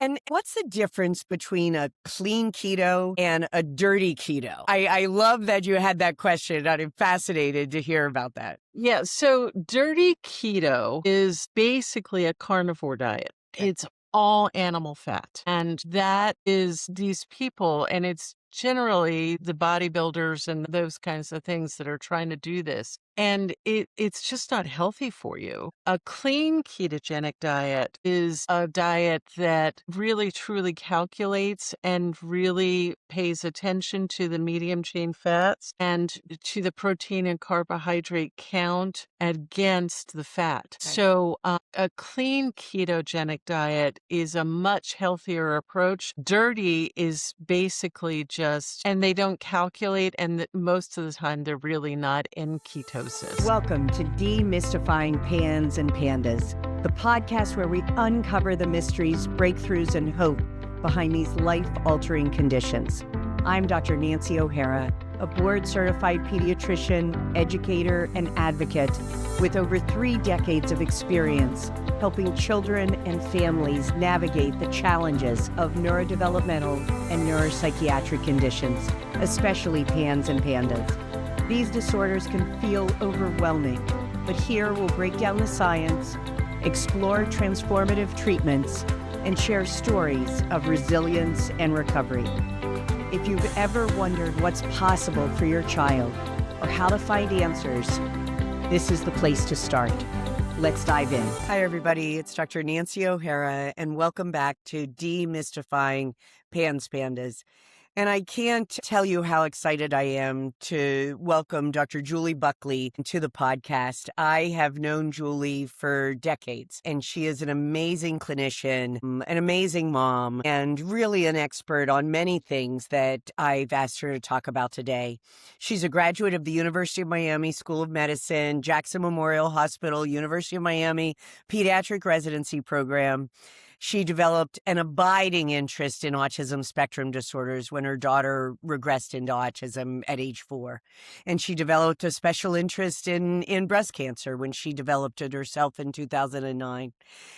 And what's the difference between a clean keto and a dirty keto? I love that you had that question. I'm fascinated to hear about that. Yeah, so dirty keto is basically a carnivore diet. Okay. It's all animal fat. And that is these people, and it's generally the bodybuilders and those kinds of things that are trying to do this. And it's just not healthy for you. A clean ketogenic diet is a diet that really truly calculates and really pays attention to the medium chain fats and to the protein and carbohydrate count against the fat. Okay. So a clean ketogenic diet is a much healthier approach. Dirty is basically just, and they don't calculate, and most of the time they're really not in ketosis. Welcome to Demystifying Pans and Pandas, the podcast where we uncover the mysteries, breakthroughs, and hope behind these life-altering conditions. I'm Dr. Nancy O'Hara, a board-certified pediatrician, educator, and advocate with over 3 decades of experience helping children and families navigate the challenges of neurodevelopmental and neuropsychiatric conditions, especially PANS and PANDAS. These disorders can feel overwhelming, but here we'll break down the science, explore transformative treatments, and share stories of resilience and recovery. If you've ever wondered what's possible for your child or how to find answers, this is the place to start. Let's dive in. Hi, everybody. It's Dr. Nancy O'Hara, and welcome back to Demystifying PANS Pandas. And I can't tell you how excited I am to welcome Dr. Julie Buckley to the podcast. I have known Julie for decades, and she is an amazing clinician, an amazing mom, and really an expert on many things that I've asked her to talk about today. She's a graduate of the University of Miami School of Medicine, Jackson Memorial Hospital, University of Miami Pediatric Residency Program. She developed an abiding interest in autism spectrum disorders when her daughter regressed into autism at age 4. And she developed a special interest in breast cancer when she developed it herself in 2009.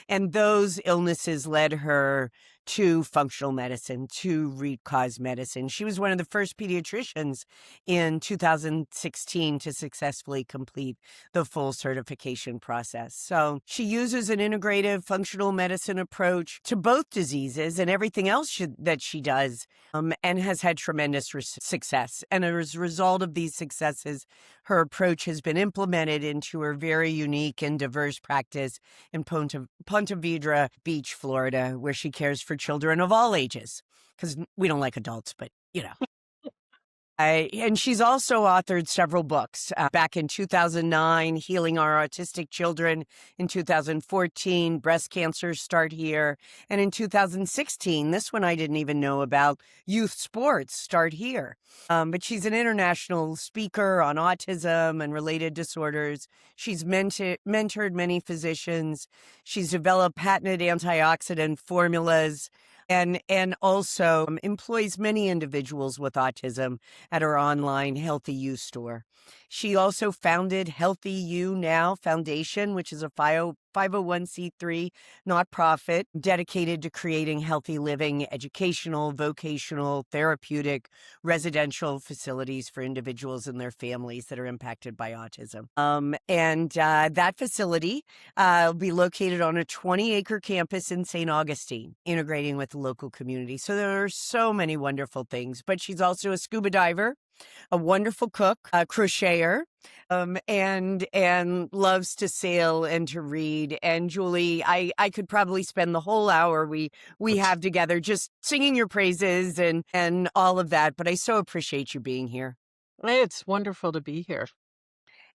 And those illnesses led her to functional medicine, to root cause medicine. She was one of the first pediatricians in 2016 to successfully complete the full certification process. So she uses an integrative functional medicine approach to both diseases and everything else that she does, and has had tremendous success. And as a result of these successes, her approach has been implemented into her very unique and diverse practice in Ponte Vedra Beach, Florida, where she cares for children of all ages, because we don't like adults, but you know. And she's also authored several books. Back in 2009, Healing Our Autistic Children. In 2014, Breast Cancer Start Here. And in 2016, this one I didn't even know about, Youth Sports Start Here. But she's an international speaker on autism and related disorders. She's mentored many physicians. She's developed patented antioxidant formulas, and also employs many individuals with autism at her online Healthy You store. She also founded Healthy You Now Foundation, which is a 501c3 nonprofit dedicated to creating healthy living, educational, vocational, therapeutic, residential facilities for individuals and their families that are impacted by autism. That facility will be located on a 20-acre campus in St. Augustine, integrating with the local community. So there are so many wonderful things. But she's also a scuba diver, a wonderful cook, a crocheter, and loves to sail and to read. And Julie, I could probably spend the whole hour we have together just singing your praises and all of that. But I so appreciate you being here. It's wonderful to be here.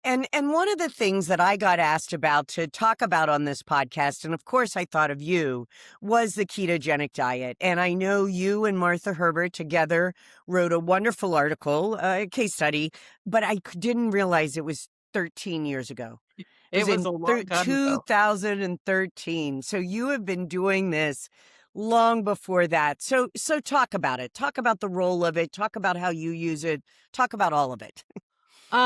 And one of the things that I got asked about to talk about on this podcast, and of course I thought of you, was the ketogenic diet. And I know you and Martha Herbert together wrote a wonderful article, a case study, but I didn't realize it was 13 years ago. It was in a long time ago. 2013. So you have been doing this long before that. So talk about it. Talk about the role of it. Talk about how you use it. Talk about all of it.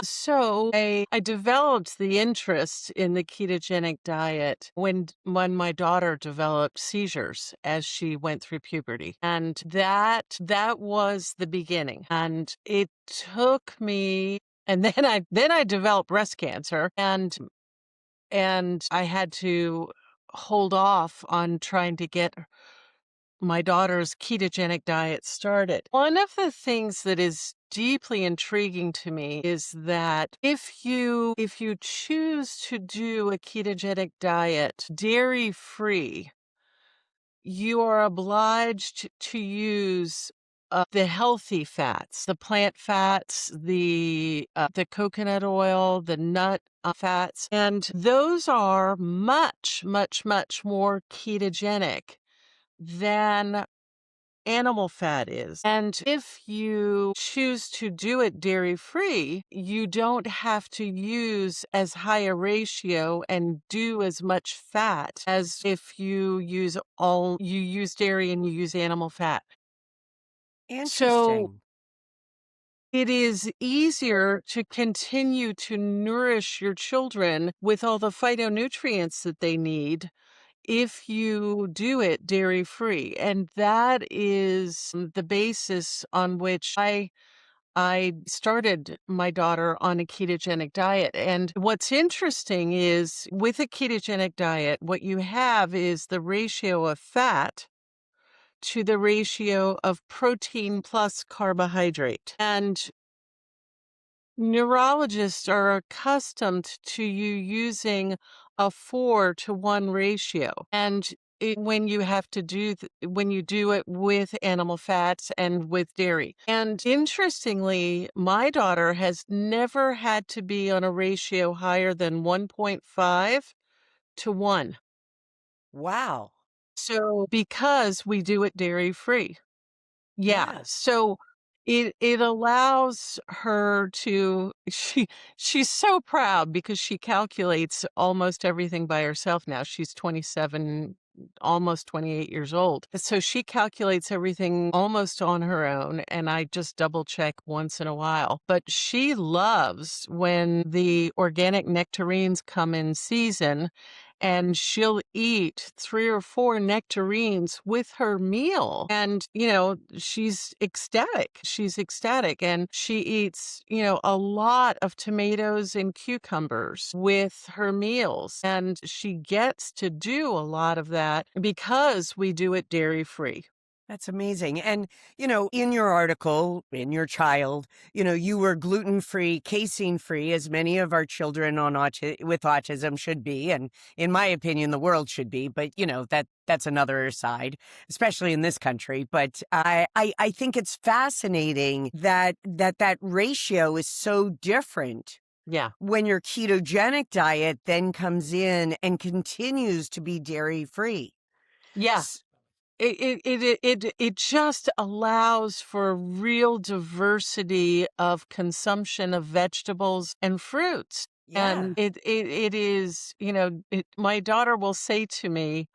So I developed the interest in the ketogenic diet when my daughter developed seizures as she went through puberty. And that was the beginning. And it took me and then I developed breast cancer and I had to hold off on trying to get my daughter's ketogenic diet started. One of the things that is deeply intriguing to me is that if you choose to do a ketogenic diet dairy-free, you are obliged to use the healthy fats, the plant fats, the coconut oil, the nut fats, and those are much, much, much more ketogenic than animal fat is. And if you choose to do it dairy free, you don't have to use as high a ratio and do as much fat as if you use dairy and you use animal fat. So Interesting. it is easier to continue to nourish your children with all the phytonutrients that they need if you do it dairy free. And that is the basis on which I started my daughter on a ketogenic diet. And what's interesting is with a ketogenic diet, what you have is the ratio of fat to the ratio of protein plus carbohydrate. And neurologists are accustomed to you using a 4-to-1 ratio. And when you have to when you do it with animal fats and with dairy. And interestingly, my daughter has never had to be on a ratio higher than 1.5 to 1. Wow. So because we do it dairy free. Yeah, Yeah. so it allows her to she's so proud because she calculates almost everything by herself now. She's 27, almost 28 years old. So she calculates everything almost on her own, and I just double check once in a while. But she loves when the organic nectarines come in season and she'll eat 3 or 4 nectarines with her meal. And, she's ecstatic. She's ecstatic. And she eats, a lot of tomatoes and cucumbers with her meals. And she gets to do a lot of that because we do it dairy free. That's amazing. And, in your article, in your child, you were gluten-free, casein-free, as many of our children with autism should be. And in my opinion, the world should be. But, that's another side, especially in this country. But I think it's fascinating that ratio is so different Yeah. when your ketogenic diet then comes in and continues to be dairy-free. Yeah. It just allows for real diversity of consumption of vegetables and fruits. Yeah. And it is, my daughter will say to me,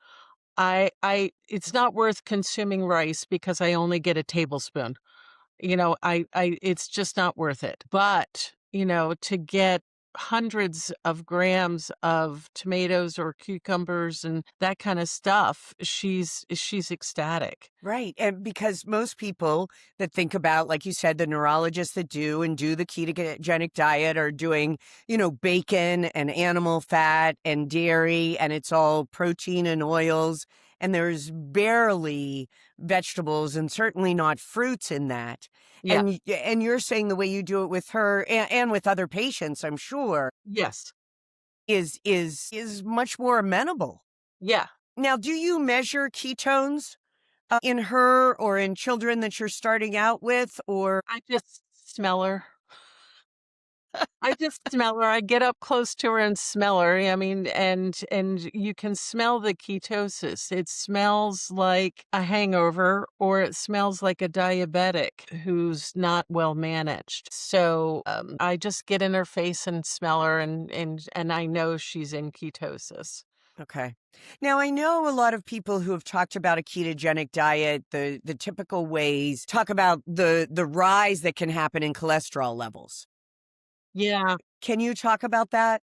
it's not worth consuming rice because I only get a tablespoon. It's just not worth it. But, to get hundreds of grams of tomatoes or cucumbers and that kind of stuff, she's ecstatic. Right. And because most people that think about, like you said, the neurologists that do the ketogenic diet are doing, bacon and animal fat and dairy, and it's all protein and oils. And there's barely vegetables and certainly not fruits in that. Yeah. And you're saying the way you do it with her and with other patients, I'm sure, Yes. is much more amenable. Yeah. Now, do you measure ketones? In her or in children that you're starting out with, or I just smell her. I just smell her. I get up close to her and smell her. I mean, and you can smell the ketosis. It smells like a hangover, or it smells like a diabetic who's not well managed. So I just get in her face and smell her, and I know she's in ketosis. okay. Now I know a lot of people who have talked about a ketogenic diet, the typical ways, talk about the rise that can happen in cholesterol levels. Yeah. Can you talk about that?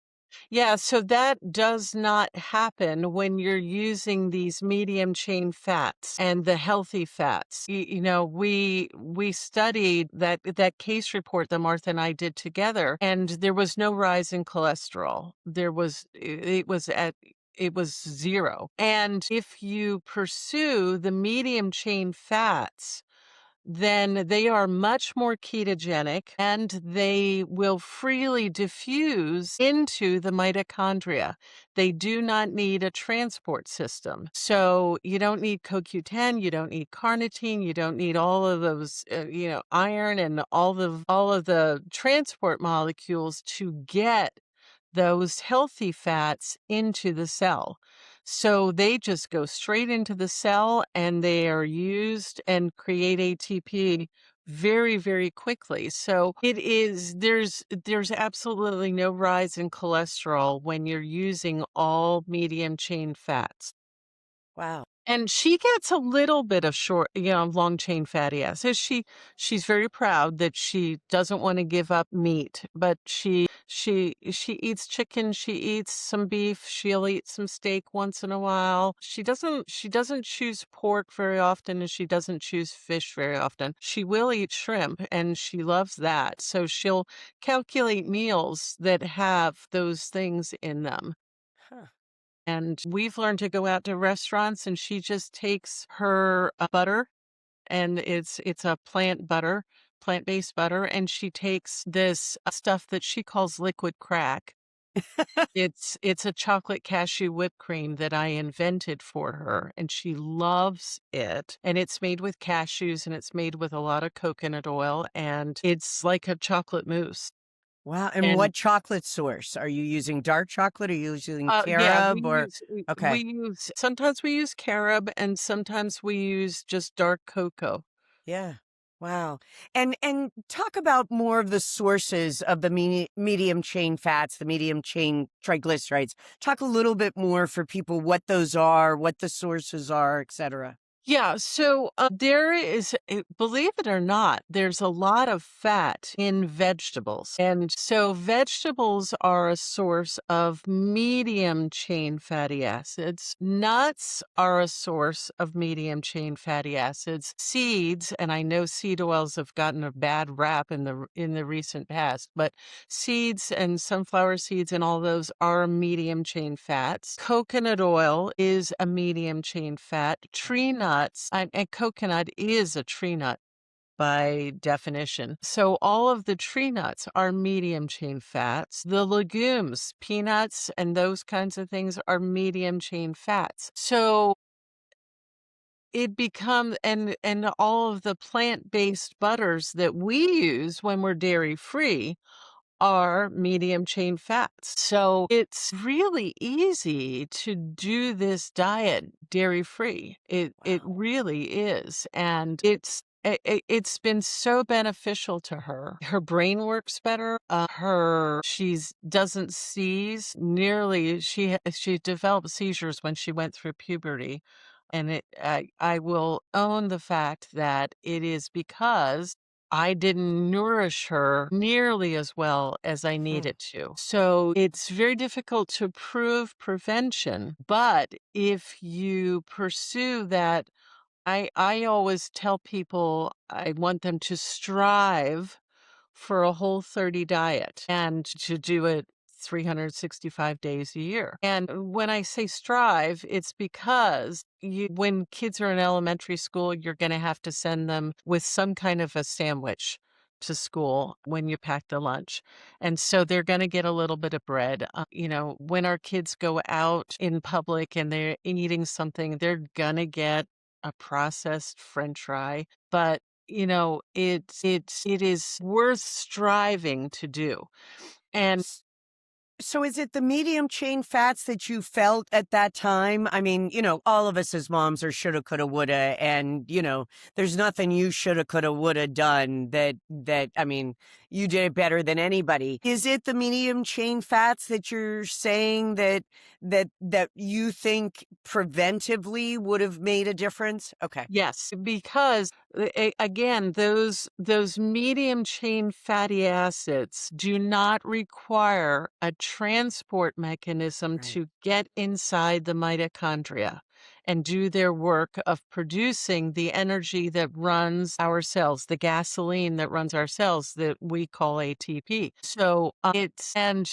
Yeah, so that does not happen when you're using these medium chain fats and the healthy fats. We studied that case report that Martha and I did together, and there was no rise in cholesterol. It was zero. And if you pursue the medium chain fats, then they are much more ketogenic and they will freely diffuse into the mitochondria. They do not need a transport system. So you don't need CoQ10, you don't need carnitine, you don't need all of those, iron and all of the transport molecules to get those healthy fats into the cell. So they just go straight into the cell and they are used and create ATP very, very quickly. So there's absolutely no rise in cholesterol when you're using all medium chain fats. Wow. And she gets a little bit of long chain fatty acids. She's very proud that she doesn't want to give up meat, but she eats chicken, she eats some beef, she'll eat some steak once in a while. She doesn't choose pork very often and she doesn't choose fish very often. She will eat shrimp and she loves that. So she'll calculate meals that have those things in them. Huh. And we've learned to go out to restaurants and she just takes her butter and it's a plant-based butter, and she takes this stuff that she calls liquid crack. It's a chocolate cashew whipped cream that I invented for her, and she loves it. And it's made with cashews and it's made with a lot of coconut oil, and it's like a chocolate mousse. Wow. And And what chocolate source? Are you using dark chocolate? Are you using Yeah, carob or? Okay. sometimes we use carob and sometimes we use just dark cocoa. Yeah. Wow. And talk about more of the sources of the medium chain fats, the medium chain triglycerides. Talk a little bit more for people what those are, what the sources are, et cetera. Yeah, so there is, believe it or not, there's a lot of fat in vegetables. And so vegetables are a source of medium chain fatty acids. Nuts are a source of medium chain fatty acids. Seeds, and I know seed oils have gotten a bad rap in the recent past, but seeds and sunflower seeds and all those are medium chain fats. Coconut oil is a medium chain fat. Tree nuts, and coconut is a tree nut by definition. So all of the tree nuts are medium chain fats. The legumes, peanuts, and those kinds of things are medium chain fats. So it becomes and all of the plant-based butters that we use when we're dairy free are medium chain fats. So it's really easy to do this diet dairy free. It Wow. really is. And it's been so beneficial to her. Her brain works better. She's doesn't seize nearly. She developed seizures when she went through puberty. And I will own the fact that it is because I didn't nourish her nearly as well as I Hmm. needed to. So it's very difficult to prove prevention. But if you pursue that, I always tell people I want them to strive for a Whole 30 diet and to do it 365 days a year. And when I say strive, it's because when kids are in elementary school, you're going to have to send them with some kind of a sandwich to school when you pack the lunch. And so they're going to get a little bit of bread. When our kids go out in public and they're eating something, they're going to get a processed French fry. But it is worth striving to do. And S- So is it the medium chain fats that you felt at that time? I mean, all of us as moms are shoulda, coulda, woulda, and there's nothing you shoulda, coulda, woulda done I mean, you did it better than anybody. Is it the medium chain fats that you're saying that you think preventively would have made a difference? Okay. Yes, because again, those medium chain fatty acids do not require a transport mechanism Right. to get inside the mitochondria and do their work of producing the energy that runs our cells, the gasoline that runs our cells that we call ATP. So it's and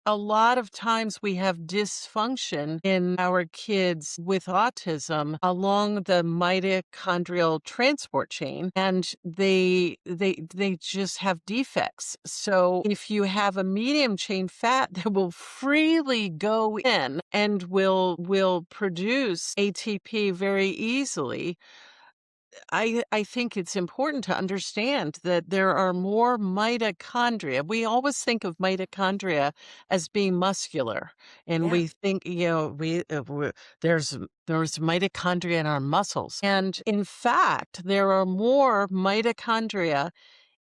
a lot of times we have dysfunction in our kids with autism along the mitochondrial transport chain, and they just have defects. So if you have a medium chain fat that will freely go in and will produce ATP very easily, I think it's important to understand that there are more mitochondria. We always think of mitochondria as being muscular, and Yeah. we think, there's mitochondria in our muscles. And in fact, there are more mitochondria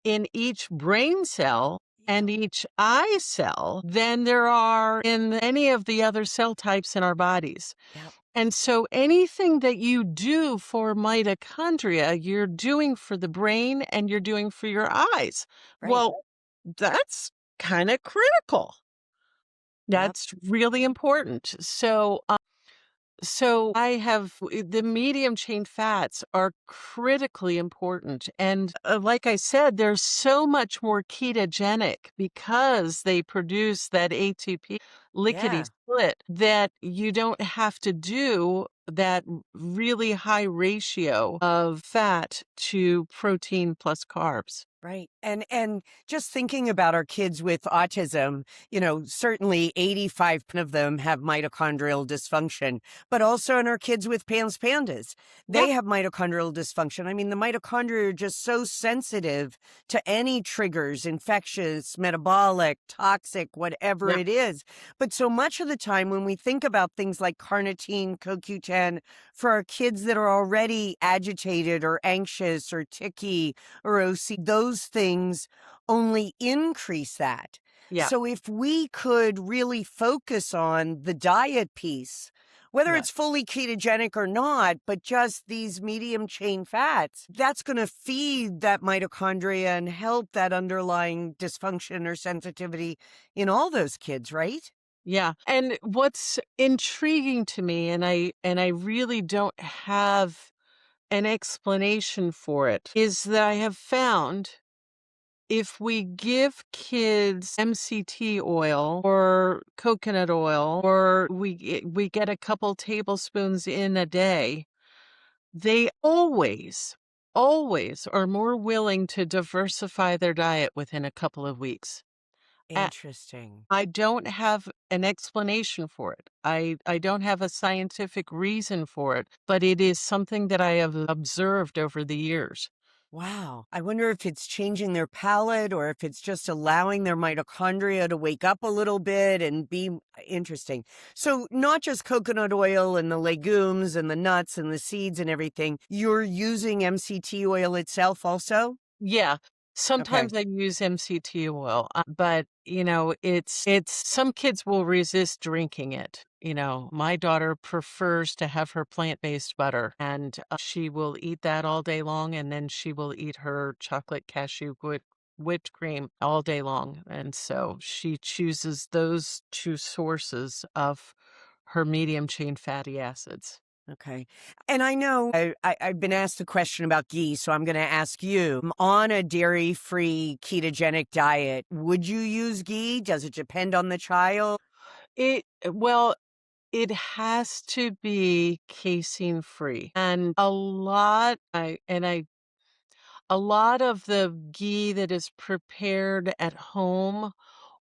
in each brain cell Yeah. and each eye cell than there are in any of the other cell types in our bodies. Yeah. And so anything that you do for mitochondria, you're doing for the brain and you're doing for your eyes. Right. Well, that's kind of critical. Yep. That's really important. So I have the medium chain fats are critically important. And like I said, they're so much more ketogenic because they produce that ATP lickety Yeah. split that you don't have to do that really high ratio of fat to protein plus carbs. Right. And just thinking about our kids with autism, certainly 85% of them have mitochondrial dysfunction, but also in our kids with PANDAS, Yeah. they have mitochondrial dysfunction. I mean, the mitochondria are just so sensitive to any triggers, infectious, metabolic, toxic, whatever Yeah. it is. But so much of the time when we think about things like carnitine, CoQ10, for our kids that are already agitated or anxious or ticky, or OC, those things only increase that. Yeah. So if we could really focus on the diet piece, whether Yeah. it's fully ketogenic or not, but just these medium chain fats, that's going to feed that mitochondria and help that underlying dysfunction or sensitivity in all those kids, right? Yeah. And what's intriguing to me, and I really don't have an explanation for it, is that I have found if we give kids MCT oil or coconut oil, or we get a couple tablespoons in a day, they always are more willing to diversify their diet within a couple of weeks. Interesting. I don't have an explanation for it. I don't have a scientific reason for it, but it is something that I have observed over the years. Wow. I wonder if it's changing their palate or if it's just allowing their mitochondria to wake up a little bit and be interesting. So, not just coconut oil and the legumes and the nuts and the seeds and everything, you're using MCT oil itself also? Yeah. Okay. Sometimes I use MCT oil, but it's some kids will resist drinking it. My daughter prefers to have her plant-based butter, and she will eat that all day long, and then she will eat her chocolate cashew whipped cream all day long. And so she chooses those two sources of her medium chain fatty acids. Okay. And I know I've been asked the question about ghee, so I'm going to ask you. On a dairy free ketogenic diet, would you use ghee? Does it depend on the child? Well, it has to be casein free. And a lot of the ghee that is prepared at home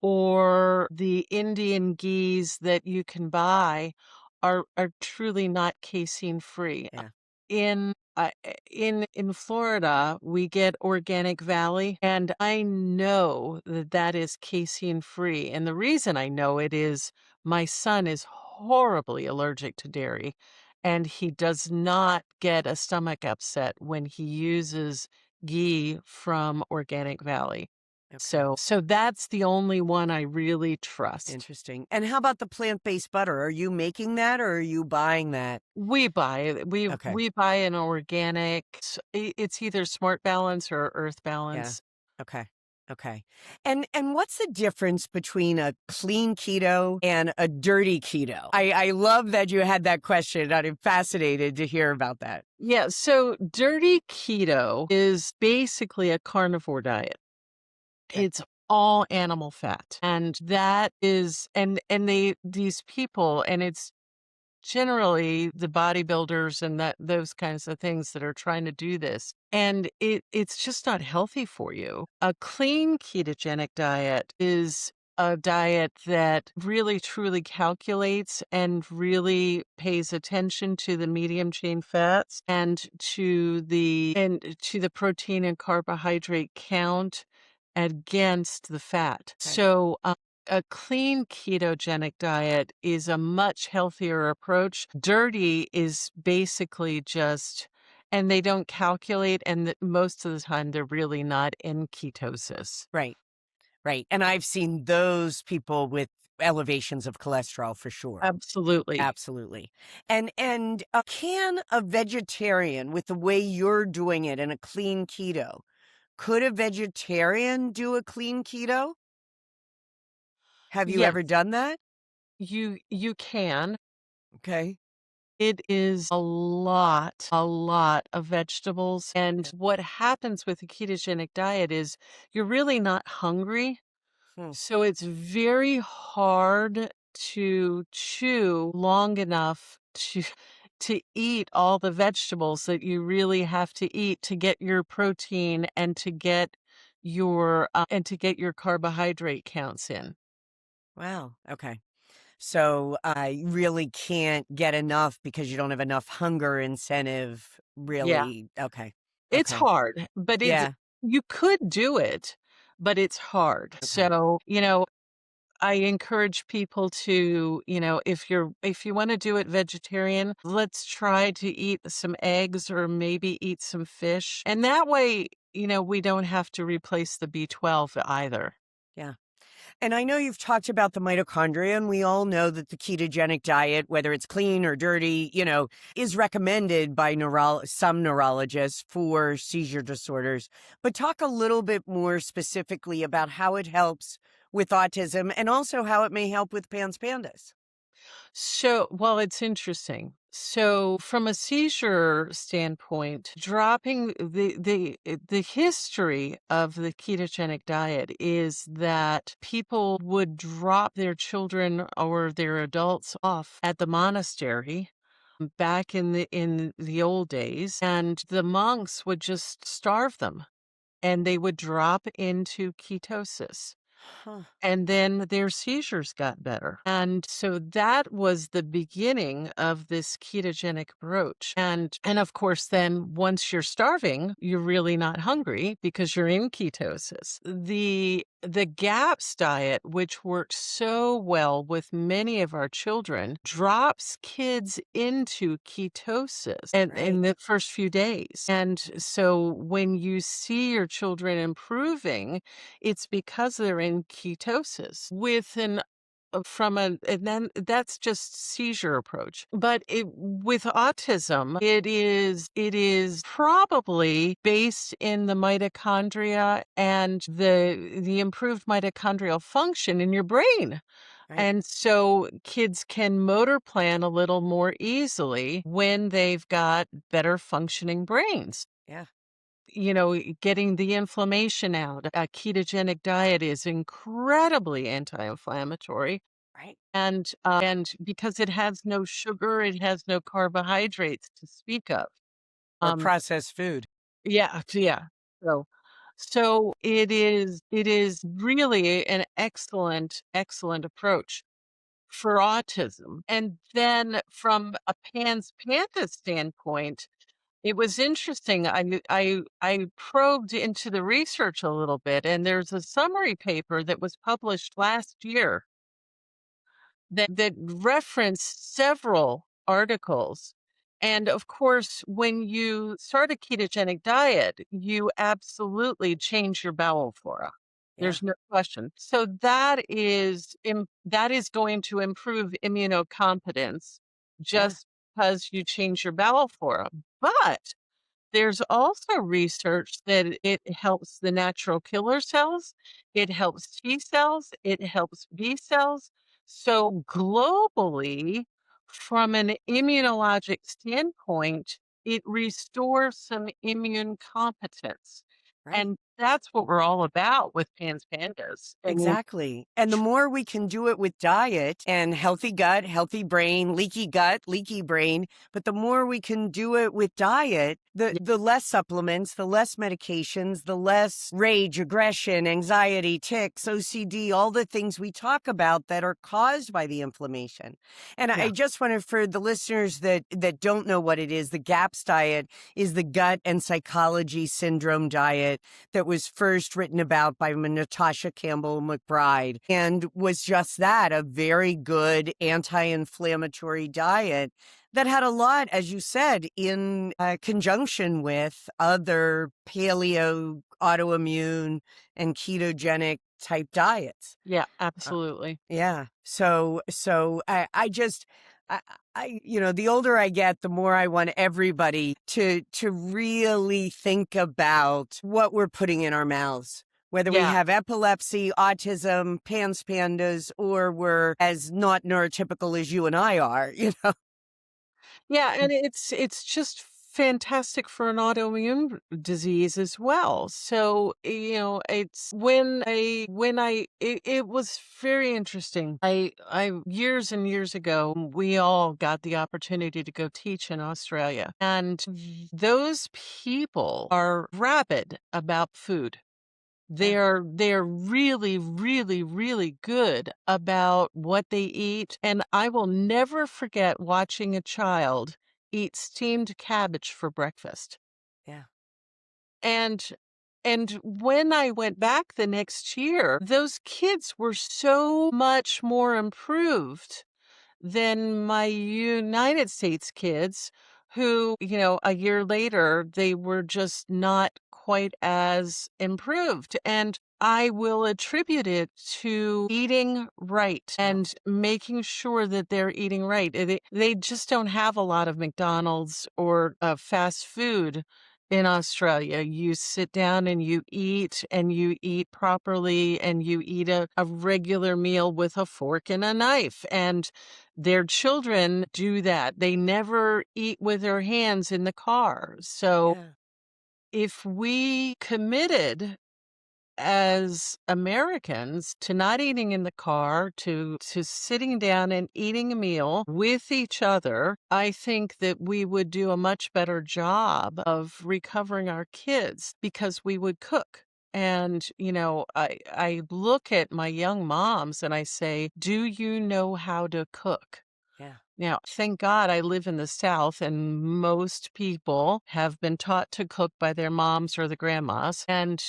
or the Indian ghees that you can buy are truly not casein free. Yeah. In Florida, we get Organic Valley, and I know that that is casein free. And the reason I know it is my son is horribly allergic to dairy, and he does not get a stomach upset when he uses ghee from Organic Valley. Okay. So that's the only one I really trust. Interesting. And how about the plant-based butter? Are you making that or are you buying that? We buy it. Okay. We buy an organic. It's either Smart Balance or Earth Yeah. Balance. Okay. Okay. And what's the difference between a clean keto and a dirty keto? I love that you had that question. I'm fascinated to hear about that. Yeah, so dirty keto is basically a carnivore diet. Okay. It's all animal fat. And that is and these people, and it's generally the bodybuilders and those kinds of things that are trying to do this. And it's just not healthy for you. A clean ketogenic diet is a diet that really truly calculates and really pays attention to the medium chain fats and to the protein and carbohydrate count against the fat. Okay. So a clean ketogenic diet is a much healthier approach. Dirty is basically just, and they don't calculate, and most of the time they're really not in ketosis. Right. Right. And I've seen those people with elevations of cholesterol for sure. Absolutely. Absolutely. And can a vegetarian, with the way you're doing it in a clean keto, could a vegetarian do a clean keto? Have you Yes, ever done that? you can. Okay. It is a lot of vegetables. And Yeah. what happens with a ketogenic diet is you're really not hungry. Hmm. So it's very hard to chew long enough to eat all the vegetables that you really have to eat to get your protein and to get your carbohydrate counts in. Wow. Okay. So I really can't get enough because you don't have enough hunger incentive, Yeah. really. Okay. It's Okay. hard, but Yeah. you could do it, but it's hard. Okay. So, I encourage people to, if you want to do it vegetarian, let's try to eat some eggs or maybe eat some fish. And that way, we don't have to replace the B12 either. Yeah. And I know you've talked about the mitochondria, and we all know that the ketogenic diet, whether it's clean or dirty, is recommended by some neurologists for seizure disorders. But talk a little bit more specifically about how it helps with autism and also how it may help with PANDAS. So, well, it's interesting. So, from a seizure standpoint, dropping the history of the ketogenic diet is that people would drop their children or their adults off at the monastery back in the old days, and the monks would just starve them and they would drop into ketosis. Huh. And then their seizures got better. And so that was the beginning of this ketogenic approach. And of course, then once you're starving, you're really not hungry because you're in ketosis. The GAPS diet, which works so well with many of our children, drops kids into ketosis and Right. in the first few days. And so when you see your children improving, it's because they're in ketosis with an from a and then that's just seizure approach. But with autism, it is probably based in the mitochondria and the improved mitochondrial function in your brain. Right. And so kids can motor plan a little more easily when they've got better functioning brains. Yeah. Getting the inflammation out. A ketogenic diet is incredibly anti-inflammatory. Right. And because it has no sugar, it has no carbohydrates to speak of. Or Um, processed food. yeah, yeah. So, so it is really an excellent, excellent approach for autism. And then from a PANDAS standpoint, it was interesting. I probed into the research a little bit, and there's a summary paper that was published last year that referenced several articles. And of course, when you start a ketogenic diet, you absolutely change your bowel flora. Yeah. There's no question. So that is going to improve immunocompetence Yeah. just because you change your bowel flora. But there's also research that it helps the natural killer cells, it helps T cells, it helps B cells. So globally, from an immunologic standpoint, it restores some immune competence. Right. And that's what we're all about with PANDAS. I mean, Exactly. And the more we can do it with diet and healthy gut, healthy brain, leaky gut, leaky brain, but the more we can do it with diet, the less supplements, the less medications, the less rage, aggression, anxiety, tics, OCD, all the things we talk about that are caused by the inflammation. And I yeah, just wanted for the listeners that don't know what it is, the GAPS diet is the gut and psychology syndrome diet that was first written about by Natasha Campbell McBride and was just that, a very good anti-inflammatory diet that had a lot, as you said, in conjunction with other paleo, autoimmune, and ketogenic type diets. yeah, Uh, absolutely. yeah. So I just the older I get, the more I want everybody to really think about what we're putting in our mouths. Whether we Yeah. have epilepsy, autism, pandas, or we're as not neurotypical as you and I are, Yeah, and it's just fantastic for an autoimmune disease as well. So, it's it was very interesting. I years and years ago, we all got the opportunity to go teach in Australia. And those people are rabid about food. Yeah, They're really, really, really good about what they eat, and I will never forget watching a child eat steamed cabbage for breakfast. yeah, And and when I went back the next year, those kids were so much more improved than my United States kids who, a year later, they were just not quite as improved. And I will attribute it to eating right yeah, and making sure that they're eating right. They just don't have a lot of McDonald's or fast food in Australia. You sit down and you eat properly and you eat a regular meal with a fork and a knife. And their children do that. They never eat with their hands in the car. So yeah, if we committed as Americans to not eating in the car, to sitting down and eating a meal with each other, I think that we would do a much better job of recovering our kids because we would cook. And, I look at my young moms and I say, do you know how to cook? yeah, Now, thank God I live in the South, and most people have been taught to cook by their moms or the grandmas. And,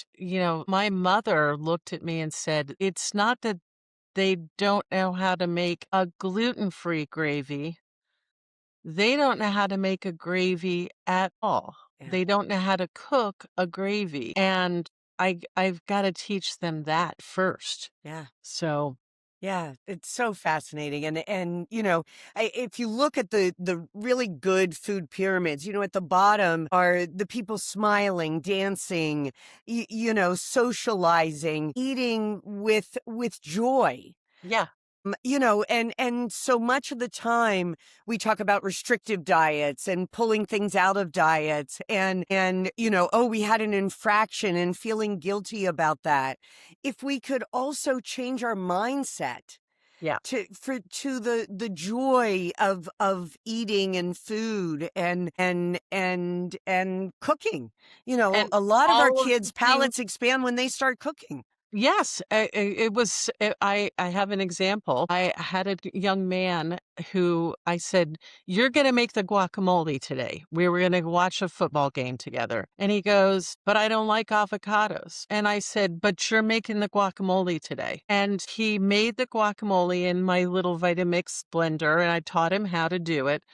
my mother looked at me and said, it's not that they don't know how to make a gluten-free gravy. They don't know how to make a gravy at all. yeah, They don't know how to cook a gravy. And I've got to teach them that first. yeah. So, Yeah, it's so fascinating, and if you look at the really good food pyramids, at the bottom are the people smiling, dancing, socializing, eating with joy. yeah. And so much of the time we talk about restrictive diets and pulling things out of diets and oh, we had an infraction and feeling guilty about that. If we could also change our mindset Yeah. to the joy of eating and food and cooking. And A lot of our all of kids' the things. palates expand when they start cooking. Yes, it was. I have an example. I had a young man who I said, "You're going to make the guacamole today. We were going to watch a football game together." And he goes, "But I don't like avocados." And I said, "But you're making the guacamole today." And he made the guacamole in my little Vitamix blender, and I taught him how to do it.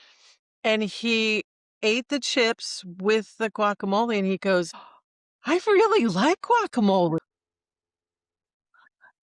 And he ate the chips with the guacamole, and he goes, "I really like guacamole."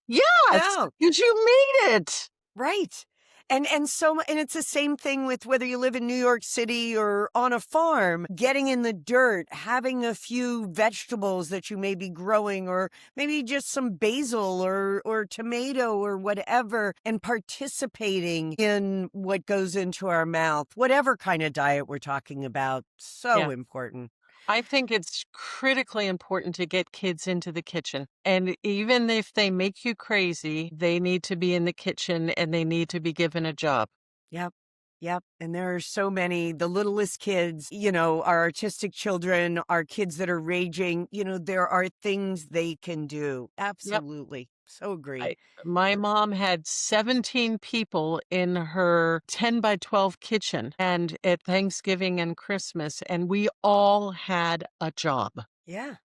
Yes, No. 'cause you made it. Right. And it's the same thing with whether you live in New York City or on a farm, getting in the dirt, having a few vegetables that you may be growing, or maybe just some basil or tomato or whatever, and participating in what goes into our mouth, whatever kind of diet we're talking about. So Yeah. important. I think it's critically important to get kids into the kitchen. And even if they make you crazy, they need to be in the kitchen and they need to be given a job. Yep. Yep. And there are so many, the littlest kids, our artistic children, our kids that are raging, there are things they can do. Yep. Absolutely. So agree. I, my mom had 17 people in her 10 by 12 kitchen and at Thanksgiving and Christmas, and we all had a job. Yeah.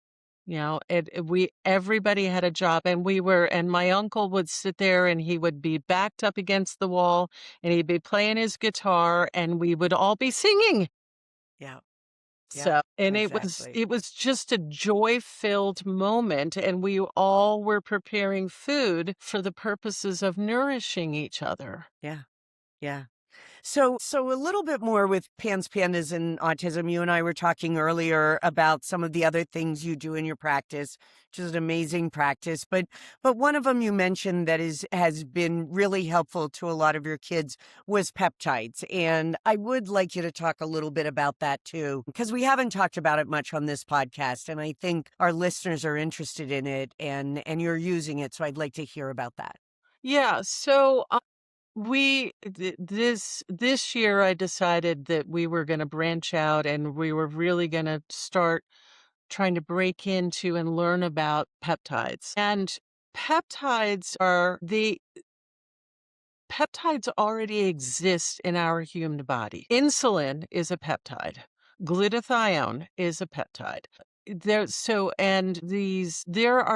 Everybody had a job, and my uncle would sit there and he would be backed up against the wall and he'd be playing his guitar and we would all be singing. Yeah. Yeah. So, and Exactly. it was just a joy-filled moment, and we all were preparing food for the purposes of nourishing each other. Yeah. Yeah. So a little bit more with pandas, and autism. You and I were talking earlier about some of the other things you do in your practice, which is an amazing practice. But one of them you mentioned that has been really helpful to a lot of your kids was peptides, and I would like you to talk a little bit about that too, because we haven't talked about it much on this podcast, and I think our listeners are interested in it, and you're using it, so I'd like to hear about that. Yeah, so this year I decided that we were going to branch out and we were really going to start trying to break into and learn about peptides. And peptides are the peptides already exist in our human body. Insulin is a peptide. Glutathione is a peptide. There are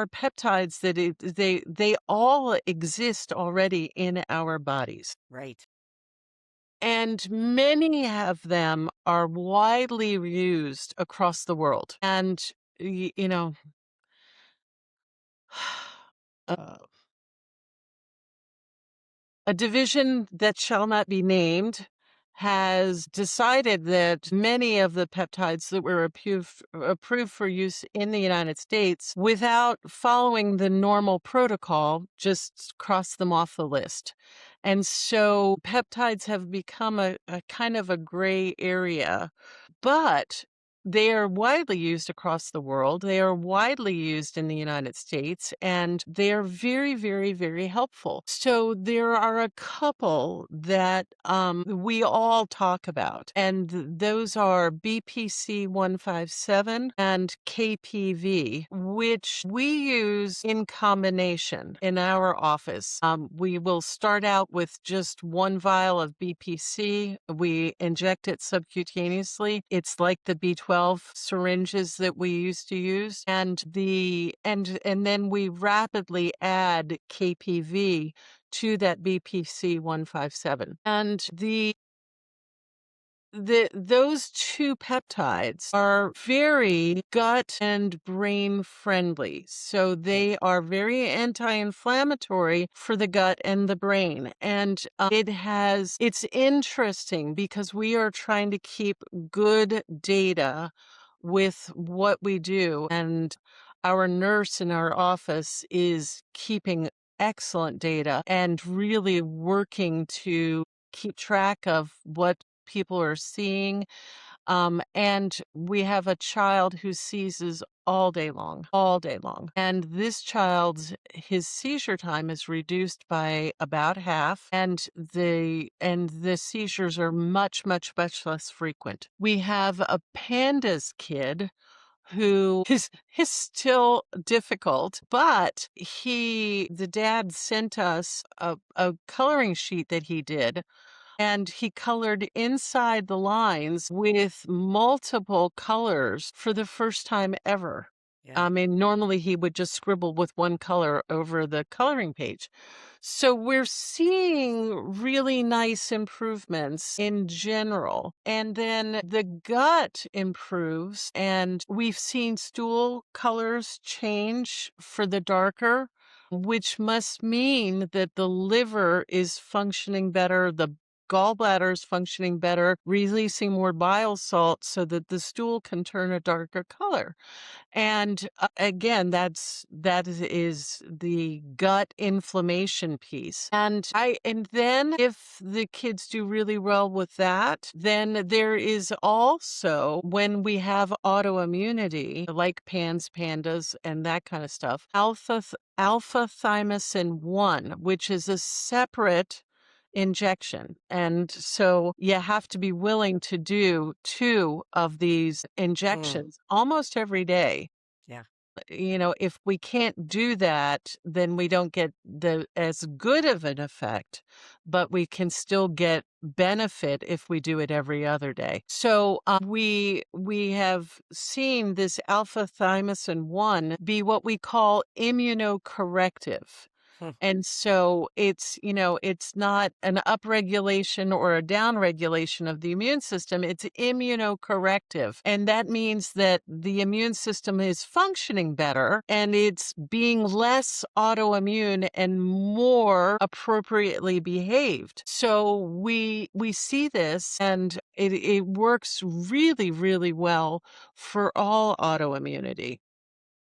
peptides that they all exist already in our bodies. Right. And many of them are widely used across the world. And, you know, uh, a division that shall not be named has decided that many of the peptides that were approved for use in the United States without following the normal protocol just cross them off the list. And so peptides have become a kind of a gray area, but they are widely used across the world. They are widely used in the United States, and they are very, very, very helpful. So there are a couple that we all talk about, and those are BPC 157 and KPV, which we use in combination in our office. We will start out with just one vial of BPC. We inject it subcutaneously. It's like the B12 syringes that we used to use. And then we rapidly add KPV to that BPC 157. And those two peptides are very gut and brain friendly. So Right. they are very anti-inflammatory for the gut and the brain. And it's interesting because we are trying to keep good data with what we do. And our nurse in our office is keeping excellent data and really working to keep track of what people are seeing. And we have a child who seizes all day long, all day long. And his seizure time is reduced by about half, and the seizures are much, much, much less frequent. We have a PANDAS kid who is still difficult, but the dad sent us a coloring sheet that he did, and he colored inside the lines with multiple colors for the first time ever. Yeah. I mean, normally he would just scribble with one color over the coloring page. So we're seeing really nice improvements in general. And then the gut improves, and we've seen stool colors change for the darker. which must mean that the liver is functioning better, the gallbladder is functioning better, releasing more bile salt so that the stool can turn a darker color. And again, that is the gut inflammation piece. And then if the kids do really well with that, then there is also when we have autoimmunity, like PANS, PANDAS, and that kind of stuff, alpha thymosin 1, which is a separate injection. And so you have to be willing to do 2 of these Mm, injections almost every day. yeah. If we can't do that, then we don't get the as good of an effect, but we can still get benefit if we do it every other day. So we have seen this alpha thymosin 1 be what we call immunocorrective. Hmm. And so it's not an upregulation or a downregulation of the immune system. It's immunocorrective. And that means that the immune system is functioning better and it's being less autoimmune and more appropriately behaved. So we see this and it works really, really well for all autoimmunity.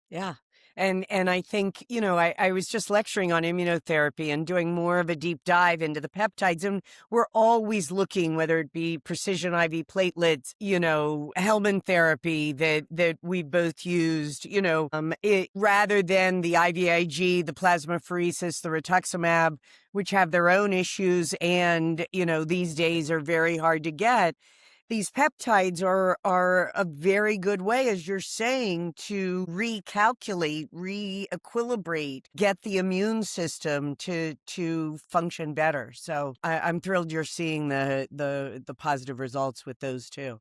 Yeah. And I think, I was just lecturing on immunotherapy and doing more of a deep dive into the peptides. And we're always looking, whether it be precision IV platelets, Hellman therapy that we both used, rather than the IVIG, the plasmapheresis, the rituximab, which have their own issues and, these days are very hard to get. These peptides are a very good way, as you're saying, to recalculate, re-equilibrate, get the immune system to function better. So I'm thrilled you're seeing the positive results with those too.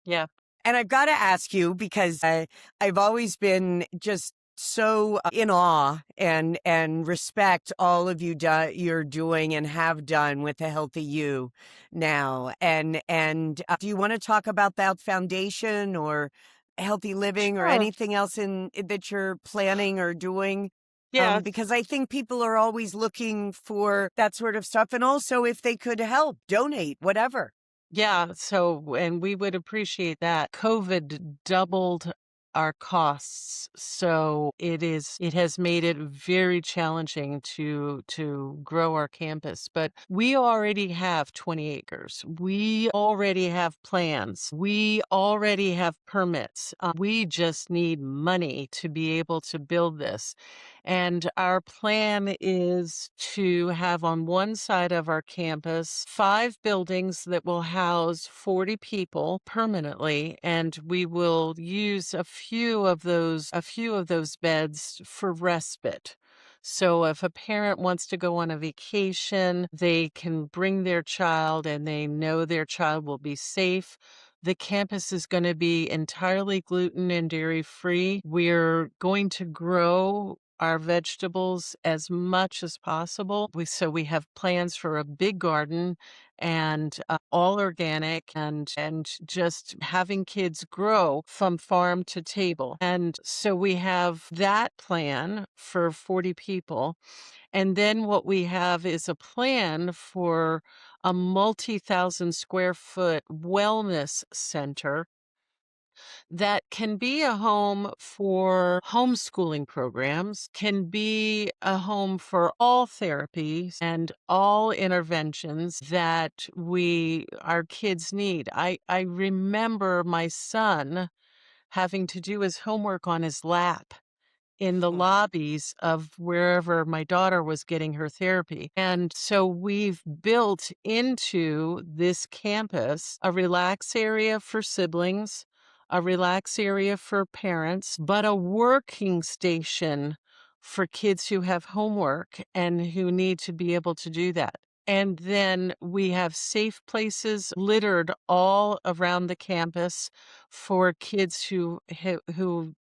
Yeah. And I've got to ask you because I've always been just so in awe and respect all of you're doing and have done with the Healthy You now. And do you want to talk about that foundation or healthy living or Sure. anything else that you're planning or doing? Yeah. Because I think people are always looking for that sort of stuff, and also if they could help, donate, whatever. Yeah, so and we would appreciate that. COVID doubled our costs, so it has made it very challenging to grow our campus. But we already have 20 acres. We already have plans. We already have permits. We just need money to be able to build this. And our plan is to have on one side of our campus 5 buildings that will house 40 people permanently, and we will use a few of those beds for respite. So if a parent wants to go on a vacation, they can bring their child and they know their child will be safe. The campus is going to be entirely gluten and dairy free. We're going to grow our vegetables as much as possible. So we have plans for a big garden and all organic and just having kids grow from farm to table. And so we have that plan for 40 people. And then what we have is a plan for a multi-thousand square foot wellness center that can be a home for homeschooling programs, can be a home for all therapies and all interventions that our kids need. I remember my son having to do his homework on his lap in the lobbies of wherever my daughter was getting her therapy. And so we've built into this campus a relax area for siblings, a relax area for parents, but a working station for kids who have homework and who need to be able to do that. And then we have safe places littered all around the campus for kids who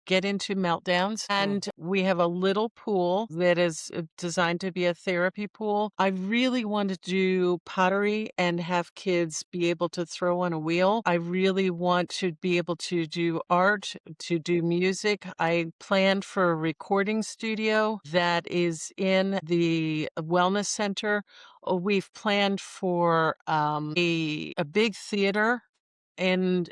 get into meltdowns, Mm. and we have a little pool that is designed to be a therapy pool. I really want to do pottery and have kids be able to throw on a wheel. I really want to be able to do art, to do music. I planned for a recording studio that is in the wellness center. We've planned for a big theater and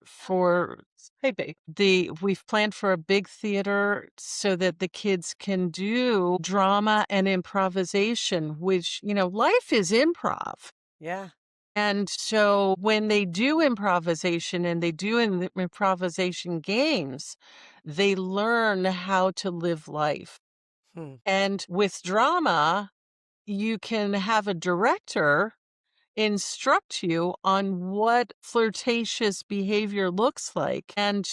for hey babe, we've planned for a big theater so that the kids can do drama and improvisation, which, life is improv. Yeah. And so when they do improvisation and they do improvisation games, they learn how to live life. Hmm. And with drama, you can have a director instruct you on what flirtatious behavior looks like, and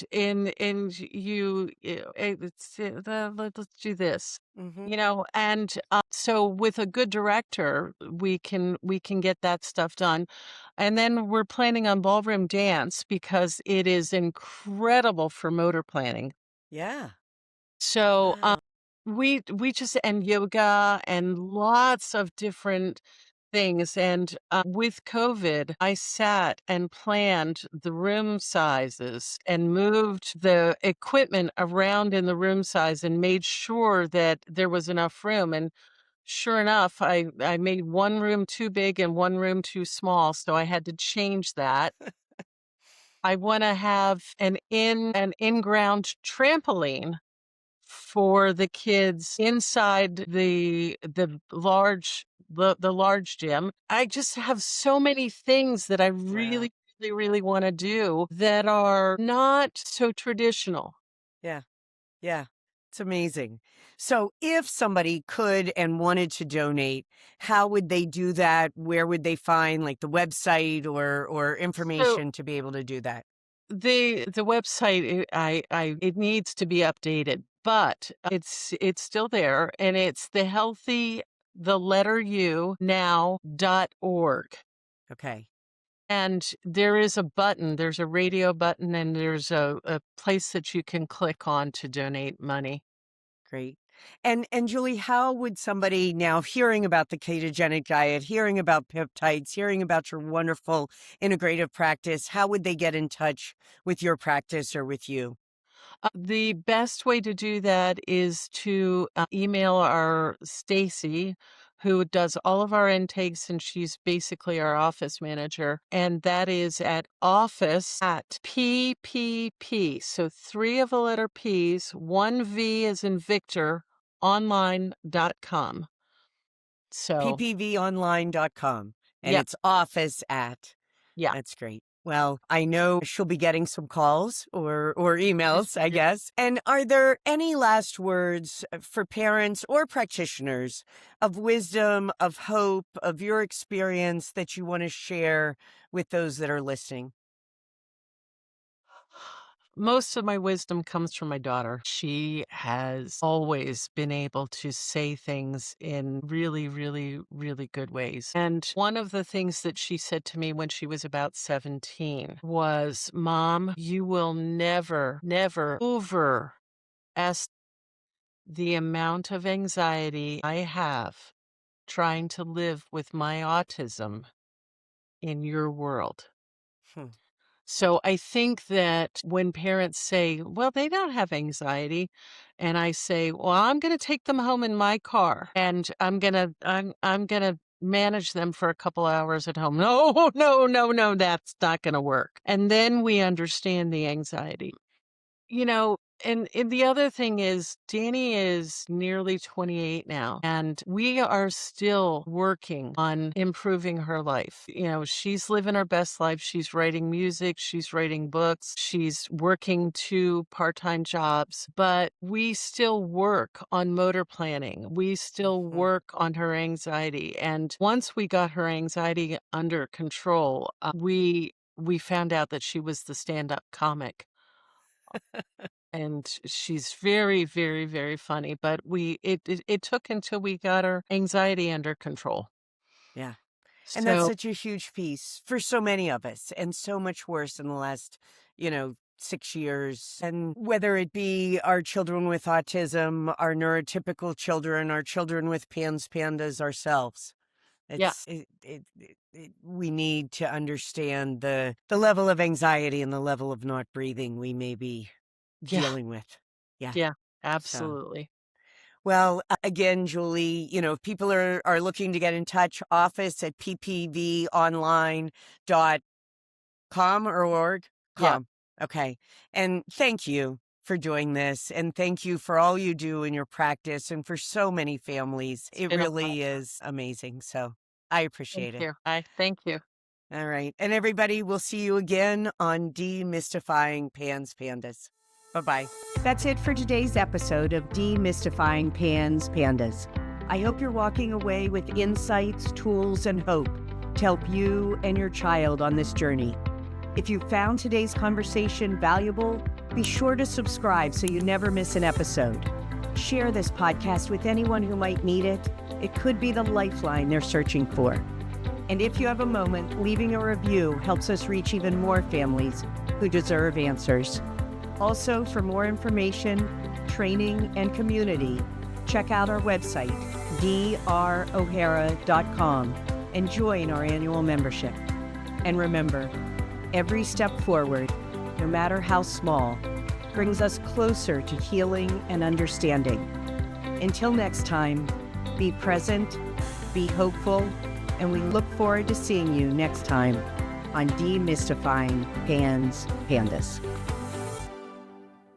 let's do this, Hmm. and so with a good director we can get that stuff done. And then we're planning on ballroom dance because it is incredible for motor planning. Yeah. So Wow. we just and yoga and lots of different things. And with COVID, I sat and planned the room sizes and moved the equipment around in the room size and made sure that there was enough room. And sure enough, I made one room too big and one room too small. So I had to change that. I want to have an in-ground trampoline for the kids inside the large gym. I just have so many things that I Wow. really, really, really want to do that are not so traditional. Yeah. Yeah. It's amazing. So, if somebody could and wanted to donate, how would they do that? Where would they find like the website or So information to be able to do that? the website, it needs to be updated, but it's still there, and it's the letter U now.org. Okay. And there is a button, there's a radio button, and there's a place that you can click on to donate money. Great. And Julie, how would somebody now hearing about the ketogenic diet, hearing about peptides, hearing about your wonderful integrative practice, how would they get in touch with your practice or with you? The best way to do that is to email our Stacy, who does all of our intakes, and she's basically our office manager. And that is at office at PPP. So three of the letter P's, one V as in Victor, online.com. So, ppvonline.com and yep, it's office at. yeah. That's great. Well, I know she'll be getting some calls or emails, I guess. And are there any last words for parents or practitioners of wisdom, of hope, of your experience that you want to share with those that are listening? Most of my wisdom comes from my daughter. She has always been able to say things in really, really, really good ways. And one of the things that she said to me when she was about 17 was, Mom, you will never, never overestimate the amount of anxiety I have trying to live with my autism in your world. Hmm. So I think that when parents say, well, they don't have anxiety, and I say, well, I'm going to take them home in my car and I'm going to manage them for a couple hours at home. No, no, no, no, that's not going to work. And then we understand the anxiety. And the other thing is Danny is nearly 28 now, and we are still working on improving her life. She's living her best life. She's writing music, she's writing books, she's working two part-time jobs, but we still work on motor planning. We still Hmm. work on her anxiety. And once we got her anxiety under control, we found out that she was the stand-up comic. And she's very, very, very funny, but it took until we got her anxiety under control. Yeah. And that's So such a huge piece for so many of us and so much worse in the last 6 years. And whether it be our children with autism, our neurotypical children, our children with PANDAS ourselves. Yeah. We need to understand the level of anxiety and the level of not breathing we may be Yeah. dealing with. Yeah. Yeah. So, Absolutely. well, again, Julie, if people are looking to get in touch, office at ppvonline.com or org? Yeah. Com. Okay. And thank you for doing this. And thank you for all you do in your practice and for so many families. It's It been a really pleasure. is amazing. So I Thank appreciate it. you. I thank you. All right. And everybody, we'll see you again on Demystifying PANDAS. Bye-bye. That's it for today's episode of Demystifying PANDAS. I hope you're walking away with insights, tools, and hope to help you and your child on this journey. If you found today's conversation valuable, be sure to subscribe so you never miss an episode. Share this podcast with anyone who might need it. It could be the lifeline they're searching for. And if you have a moment, leaving a review helps us reach even more families who deserve answers. Also, for more information, training, and community, check out our website, drohara.com, and join our annual membership. And remember, every step forward, no matter how small, brings us closer to healing and understanding. Until next time, be present, be hopeful, and we look forward to seeing you next time on Demystifying PANDAS.